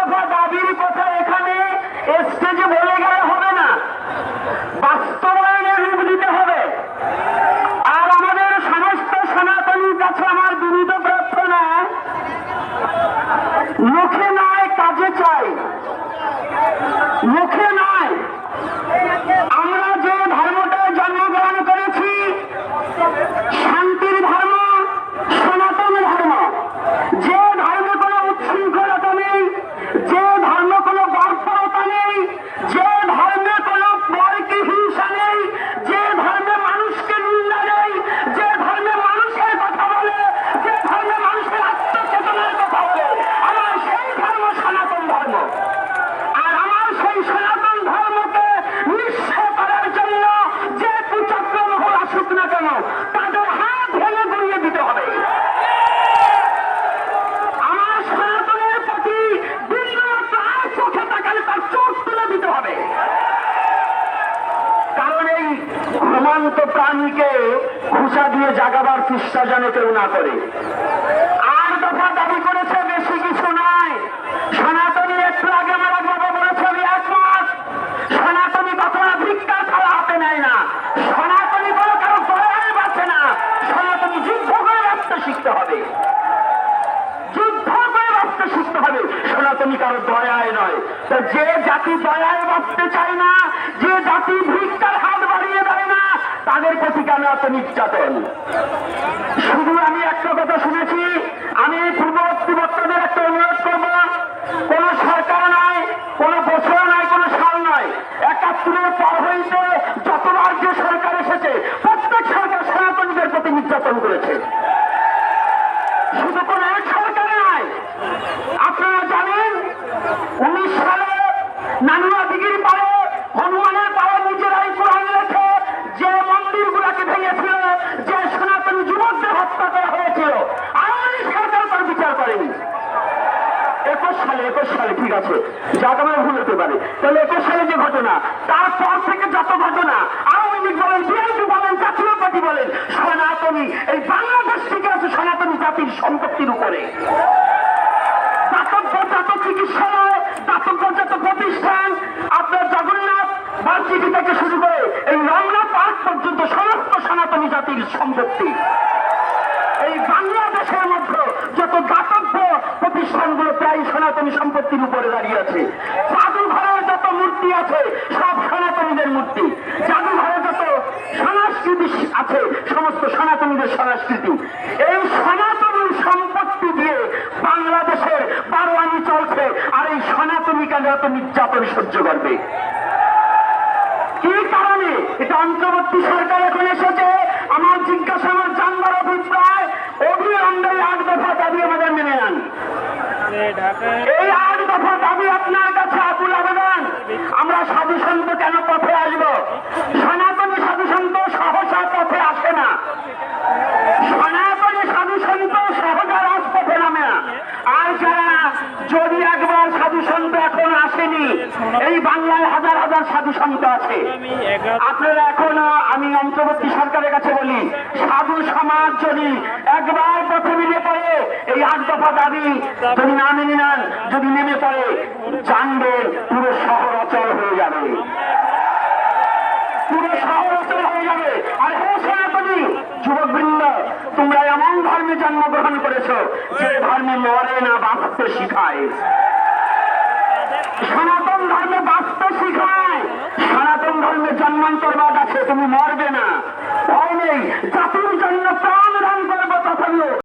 দফা দাবির কথা এখানে স্টেজে বলে গেলে হবে না, বাস্তবায়নের রূপ দিতে হবে। আর আমাদের সমস্ত সনাতনীর কাছে আমার বিনীত প্রার্থনা, মুখে নয় কাজে চাই, মুখে নয়। আমরা যে ধর্মটায় জন্মগ্রহণ করেছি, শান্তির ধর্ম, সনাতন ধর্ম, যে ধর্মে কোনো উচ্ছৃঙ্খলতা নেই, যে ধর্মে কোনো বর্বরতা নেই, যে ধর্মে কোনো পরকীয় হিংসা নেই, যে ধর্মে মানুষকে নিন্দা নেই, যে ধর্মে মানুষের কথা বলে, যে ধর্মে মানুষের আত্মচেতনার কথা বলে, আমার সেই ধর্ম সনাতন ধর্ম। আর আমার সেই সনাতন ধর্মকে নিঃস্ব করার জন্য যে কুচক্র মহল আসুক না কেন, তাদের হাত ভেঙে গুড়িয়ে দিতে হবে। আমার সনাতনের প্রতি বিন্দুমাত্র আর চোখে তাকালে তার চোখ তুলে দিতে হবে। কারণ এই ঘুমন্ত প্রাণীকে ঘুষা দিয়ে জাগাবার চেষ্টা যেন কেউ না করে। আর দফা দাবি করেছে, বেশি কিছু নয়। সনাতনী একটু আগে আমার বাবা বলেছে, আমি একমত। সনাতনী কখনো ভিক্ষা ছাড়া হাতে নেয় না, সনাতনী কোনো কারো দয়ায় বাঁচে না। সনাতনী যুদ্ধ করে বাঁচতে শিখতে হবে, যুদ্ধ করে বাঁচতে শিখতে হবে, সনাতনী কারো দয়ায় নয়। যে জাতি দয়ায় বাঁচতে চায় না, যে জাতি ভিক্ষার হাত বাড়িয়ে দেয় না, তাদের প্রতি কেন এত নির্যাতন? শুধু আমি একটা কথা শুনেছি, আমি পূর্ববর্তী বক্তাদের একটা অনুরোধ করব, কোন সরকার নয়, কোন বছর নয়, কোন সাল নয়, ৭১ পর হইতে যতবার যে সরকার এসেছে, প্রত্যেক সরকার সনাতনীদের প্রতি নির্যাতন করেছে। শুধু কোন এক সরকার নয়। আপনারা জানেন ১৯ সালে নানুয়া দিঘির পাড়ে, হনুমানের পাড়ে নিজেরাই কোরআন লেখে যে মন্দিরগুলোকে ভেঙেছিল, যে সনাতনী যুবকদের হত্যা করা হয়েছিল, আওয়ামী সরকার তার বিচার করেনি। ২১ সালে ঠিক আছে, জাগামের ভুল হতে পারে, তাহলে ২১ সালে যে ঘটনা, তারপর থেকে যত ঘটনা, আওয়ামী লীগ বলেন, বিএনপি বলেন, জাতীয় পার্টি বলেন, সনাতনী এই বাংলাদেশ থেকে আছে সনাতনী জাতির সম্পত্তির উপরে। দাতব্য যত চিকিৎসালয়, দাতব্য যত প্রতিষ্ঠান, আপনার জগন্নাথ ভার্সিটি থেকে শুরু করে এই রমনা পার্ক পর্যন্ত সমস্ত সনাতনী জাতির সম্পত্তি। এই বাংলাদেশের মধ্যে যত দাতব্য প্রতিষ্ঠানগুলো প্রায় সনাতনী সম্পত্তির উপরে দাঁড়িয়ে আছে। জাদুঘরের যত মূর্তি আছে সব সনাতনীদের মূর্তি, জাদুঘরে যত সংস্কৃতি আছে সমস্ত সনাতনীদের সংস্কৃতি। এই সনাতনী সম্পত্তি দিয়ে বাংলাদেশের বারোয়ানি চলছে, আর এই সনাতনী কেন এত নির্যাতন সহ্য করবে? কি কারণে? এটা অন্তর্বর্তী সরকার এখন এসেছে। আমার জিজ্ঞাসা, আমার জানবার অভিপ্রায়, অবিলম্বে ৮ দফা দাবি আমাদের মেনে নেন। এই ৮ দফা দাবি আপনার কাছে আকুল আবেদন। আমরা সাধু সন্ত কেন পথে আসব? সনাতনী সাধু সন্ত সহসা পথে আসে না, সনাতনী সাধু সন্ত সহজা রাজপথে নামে না। আর যারা যদি একবার সাধু সন্ত এখন আসেনি, এই বাংলায় হাজার হাজার সাধু সন্ত আছে। আপনারা এখনো, আমি অন্তর্বর্তী সরকারের কাছে বলি, সাধু সমাজ যদি একবার পথে নেমে পড়ে, এই ৮ দফা দাবি যদি না মেনে নেন, যদি নেমে পড়ে, জানবেন পুরো শহর অচল হয়ে যাবে, পুরো শহর অচল হয়ে যাবে। আর হে সনাতনী যুবকবৃন্দ, তোমরা এমন ধর্মে জন্মগ্রহণ করেছ যে ধর্মে মরে না, বাঁচতে শিখায়। সনাতন ধর্মে বাঁচতে শিখায়, সনাতন ধর্মে জন্মান্তরবাদ আছে, তুমি মরবে না, ভয় নেই, জাতির জন্য প্রাণ দান করবো তথাপিও